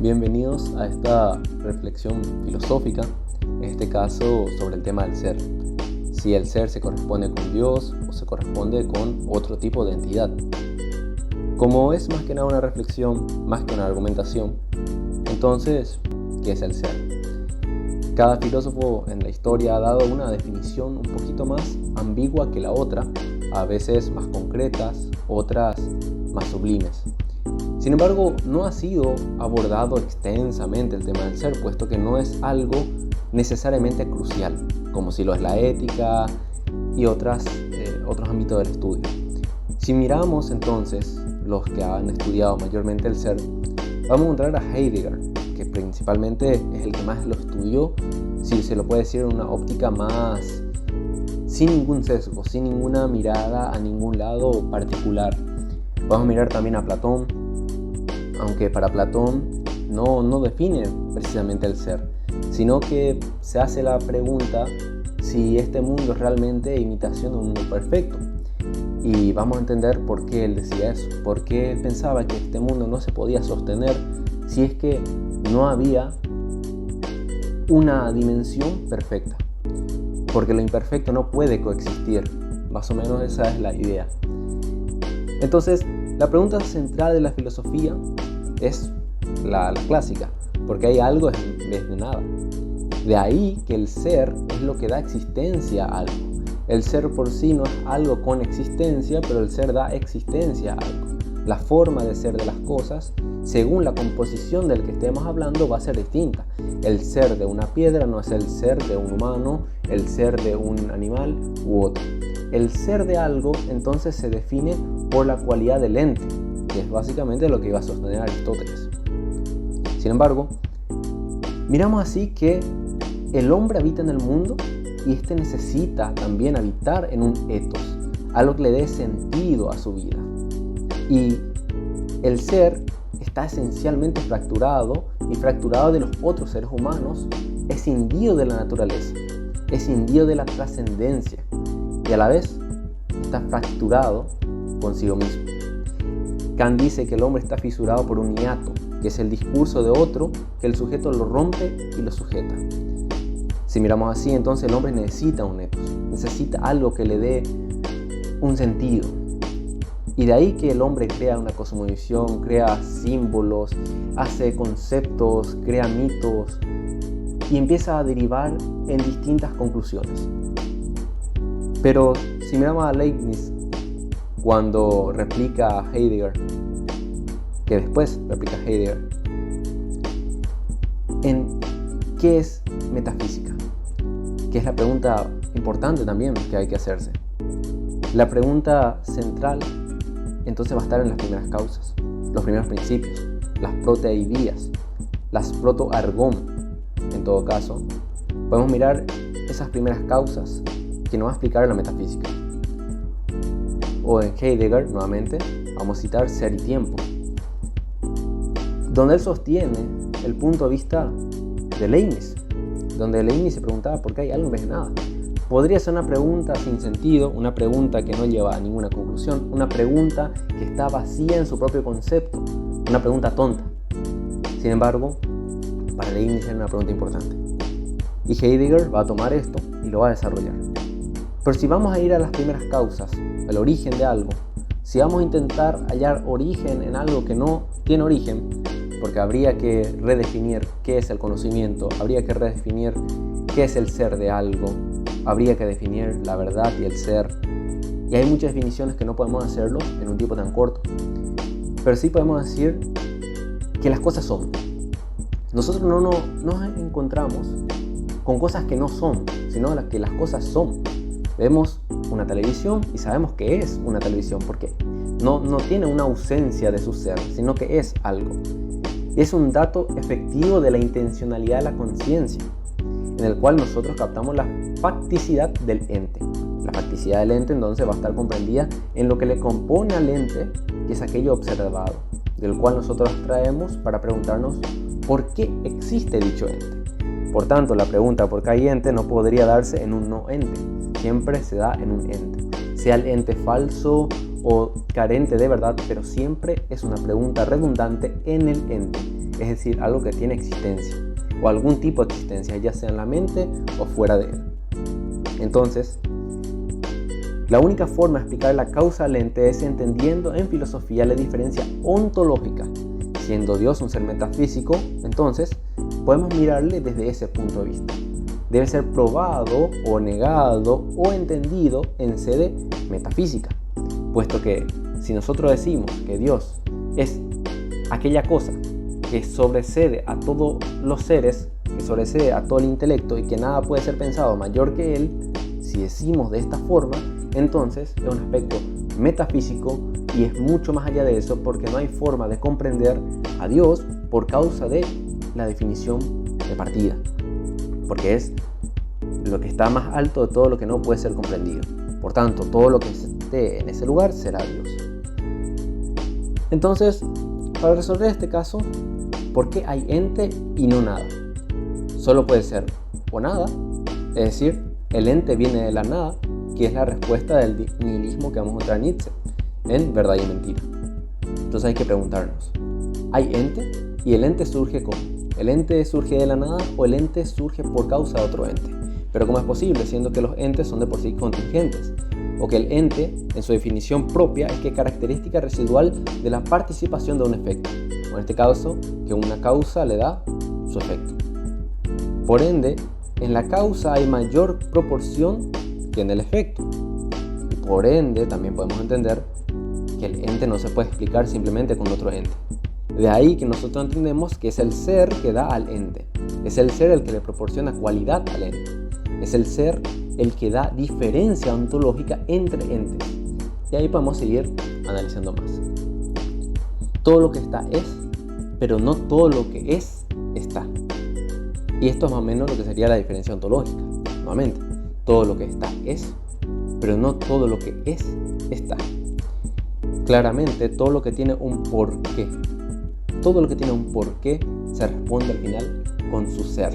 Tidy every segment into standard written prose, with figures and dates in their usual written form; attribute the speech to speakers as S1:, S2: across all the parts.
S1: Bienvenidos a esta reflexión filosófica, en este caso sobre el tema del ser. Si el ser se corresponde con Dios o se corresponde con otro tipo de entidad. Como es más que nada una reflexión, más que una argumentación, entonces, ¿qué es el ser? Cada filósofo en la historia ha dado una definición un poquito más ambigua que la otra, a veces más concretas, otras más sublimes. Sin embargo, no ha sido abordado extensamente el tema del ser, puesto que no es algo necesariamente crucial, como si lo es la ética y otros ámbitos del estudio. Si miramos entonces los que han estudiado mayormente el ser, vamos a encontrar a Heidegger, que principalmente es el que más lo estudió, si se lo puede decir en una óptica más sin ningún sesgo, sin ninguna mirada a ningún lado particular. Vamos a mirar también a Platón, aunque para Platón no define precisamente el ser, sino que se hace la pregunta si este mundo es realmente imitación de un mundo perfecto. Y vamos a entender por qué él decía eso, por qué él pensaba que este mundo no se podía sostener si es que no había una dimensión perfecta, porque lo imperfecto no puede coexistir. Más o menos esa es la idea. Entonces, la pregunta central de la filosofía es la clásica, porque hay algo en vez de nada. De ahí que el ser es lo que da existencia a algo. El ser por sí no es algo con existencia, pero el ser da existencia a algo. La forma de ser de las cosas, según la composición del que estemos hablando, va a ser distinta. El ser de una piedra no es el ser de un humano, el ser de un animal u otro. El ser de algo entonces se define por la cualidad del ente, que es básicamente lo que iba a sostener Aristóteles. Sin embargo, miramos así que el hombre habita en el mundo y este necesita también habitar en un ethos, algo que le dé sentido a su vida. Y el ser está esencialmente fracturado, y fracturado de los otros seres humanos, escindido de la naturaleza, escindido de la trascendencia, y a la vez está fracturado consigo mismo. Kant dice que el hombre está fisurado por un hiato, que es el discurso de otro, que el sujeto lo rompe y lo sujeta. Si miramos así, entonces el hombre necesita un ethos, necesita algo que le dé un sentido. Y de ahí que el hombre crea una cosmovisión, crea símbolos, hace conceptos, crea mitos y empieza a derivar en distintas conclusiones. Pero si miramos a Leibniz, cuando replica a Heidegger, que después replica a Heidegger, en qué es metafísica, que es la pregunta importante también que hay que hacerse. La pregunta central entonces va a estar en las primeras causas, los primeros principios, las protoideas, las protoargón. En todo caso, podemos mirar esas primeras causas que nos va a explicar la metafísica. O en Heidegger, nuevamente, vamos a citar Ser y Tiempo, donde él sostiene el punto de vista de Leibniz, donde Leibniz se preguntaba por qué hay algo en vez de nada. Podría ser una pregunta sin sentido, una pregunta que no lleva a ninguna conclusión, una pregunta que está vacía en su propio concepto, una pregunta tonta. Sin embargo, para Leibniz era una pregunta importante. Y Heidegger va a tomar esto y lo va a desarrollar. Pero si vamos a ir a las primeras causas, al origen de algo, si vamos a intentar hallar origen en algo que no tiene origen, porque habría que redefinir qué es el conocimiento, habría que redefinir qué es el ser de algo, habría que definir la verdad y el ser. Y hay muchas definiciones que no podemos hacerlo en un tiempo tan corto. Pero sí podemos decir que las cosas son. Nosotros no nos encontramos con cosas que no son, sino que las cosas son. Vemos una televisión y sabemos que es una televisión, porque no tiene una ausencia de su ser, sino que es algo. Es un dato efectivo de la intencionalidad de la conciencia, en el cual nosotros captamos la facticidad del ente. La facticidad del ente entonces va a estar comprendida en lo que le compone al ente, que es aquello observado, del cual nosotros traemos para preguntarnos por qué existe dicho ente. Por tanto, la pregunta por qué hay ente no podría darse en un no ente, siempre se da en un ente, sea el ente falso o carente de verdad, pero siempre es una pregunta redundante en el ente. es decir, algo que tiene existencia o algún tipo de existencia, ya sea en la mente o fuera de él. Entonces, la única forma de explicar la causa del ente es entendiendo en filosofía la diferencia ontológica. Siendo Dios un ser metafísico, entonces podemos mirarle desde ese punto de vista. Debe ser probado o negado o entendido en sede metafísica, puesto que si nosotros decimos que Dios es aquella cosa que sobrecede a todos los seres, que sobrecede a todo el intelecto y que nada puede ser pensado mayor que él, si decimos de esta forma, entonces es un aspecto metafísico y es mucho más allá de eso, porque no hay forma de comprender a Dios por causa de la definición de partida, porque es lo que está más alto de todo lo que no puede ser comprendido. Por tanto, todo lo que esté en ese lugar será Dios. Entonces, para resolver este caso, ¿por qué hay ente y no nada? Solo puede ser o nada, es decir, el ente viene de la nada, que es la respuesta del nihilismo que vamos a encontrar en Nietzsche, en Verdad y Mentira. Entonces hay que preguntarnos, ¿hay ente? ¿Y el ente surge cómo? ¿El ente surge de la nada o el ente surge por causa de otro ente? Pero ¿cómo es posible, siendo que los entes son de por sí contingentes? O que el ente, en su definición propia, es que característica residual de la participación de un efecto, o en este caso, que una causa le da su efecto. Por ende, en la causa hay mayor proporción que en el efecto. Y por ende, también podemos entender que el ente no se puede explicar simplemente con otro ente. De ahí que nosotros entendemos que es el ser que da al ente. Es el ser el que le proporciona cualidad al ente. Es el ser el que da diferencia ontológica entre entes. Y ahí podemos seguir analizando más. Todo lo que está es, pero no todo lo que es, está. Y esto es más o menos lo que sería la diferencia ontológica. Nuevamente, todo lo que está es, pero no todo lo que es, está. Claramente, todo lo que tiene un porqué. Todo lo que tiene un porqué se responde al final con su ser,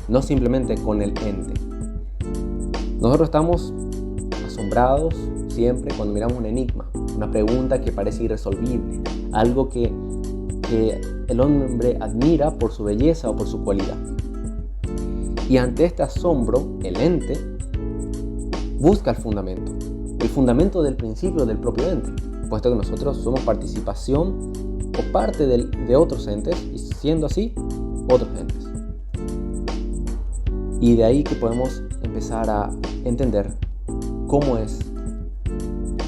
S1: no simplemente con el ente. Nosotros estamos asombrados siempre cuando miramos un enigma, una pregunta que parece irresolvible, algo que el hombre admira por su belleza o por su cualidad. Y ante este asombro, el ente busca el fundamento del principio del propio ente, puesto que nosotros somos participación o parte de otros entes, y siendo así, otros entes. Y de ahí que podemos empezar a entender cómo es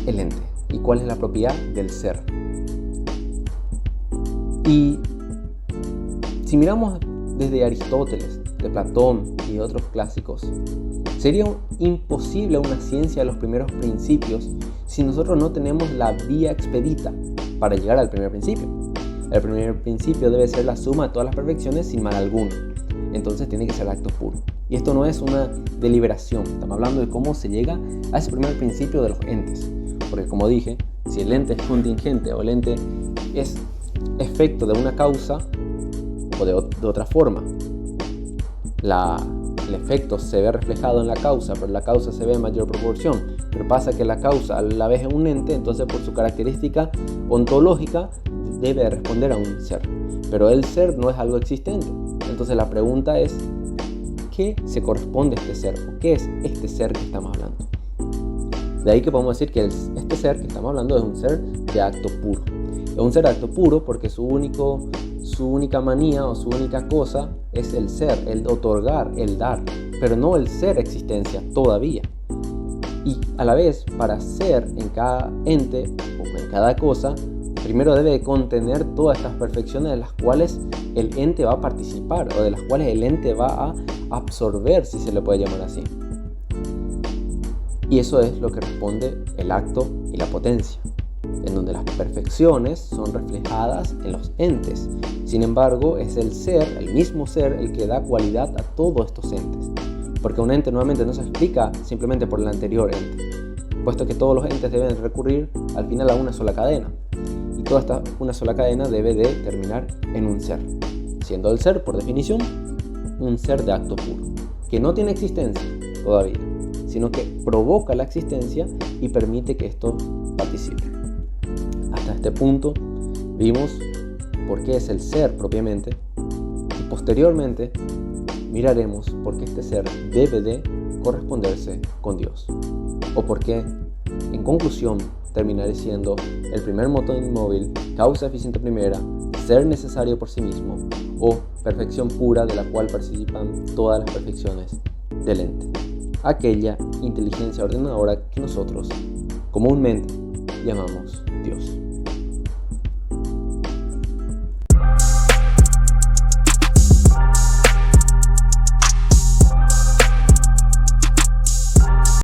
S1: el ente y cuál es la propiedad del ser. Y si miramos desde Aristóteles, de Platón y de otros clásicos, sería imposible una ciencia de los primeros principios si nosotros no tenemos la vía expedita para llegar al primer principio. El primer principio debe ser la suma de todas las perfecciones sin mal alguno. Entonces tiene que ser acto puro. Y esto no es una deliberación, estamos hablando de cómo se llega a ese primer principio de los entes. Porque como dije, si el ente es contingente o el ente es efecto de una causa o de otra forma, el efecto se ve reflejado en la causa, pero la causa se ve en mayor proporción. Pero pasa que la causa a la vez es un ente, entonces por su característica ontológica debe responder a un ser. Pero el ser no es algo existente. Entonces la pregunta es, ¿qué se corresponde a este ser? ¿O qué es este ser que estamos hablando? De ahí que podemos decir que este ser que estamos hablando es un ser de acto puro. Es un ser de acto puro porque su única manía o su única cosa es el ser, el otorgar, el dar, pero no el ser existencia todavía. Y a la vez, para ser en cada ente o en cada cosa, primero debe contener todas estas perfecciones de las cuales el ente va a participar o de las cuales el ente va a absorber, si se le puede llamar así. Y eso es lo que responde el acto y la potencia, en donde las perfecciones son reflejadas en los entes. Sin embargo, es el ser, el mismo ser, el que da cualidad a todos estos entes. Porque un ente nuevamente no se explica simplemente por el anterior ente, puesto que todos los entes deben recurrir al final a una sola cadena. Y toda esta una sola cadena debe de terminar en un ser, siendo el ser, por definición, un ser de acto puro, que no tiene existencia todavía, sino que provoca la existencia y permite que esto participe. Hasta este punto vimos por qué es el ser propiamente, y posteriormente miraremos por qué este ser debe de corresponderse con Dios, o por qué, en conclusión, terminaré siendo el primer motor inmóvil, causa eficiente primera, ser necesario por sí mismo, o perfección pura de la cual participan todas las perfecciones del ente, aquella inteligencia ordenadora que nosotros comúnmente llamamos Dios.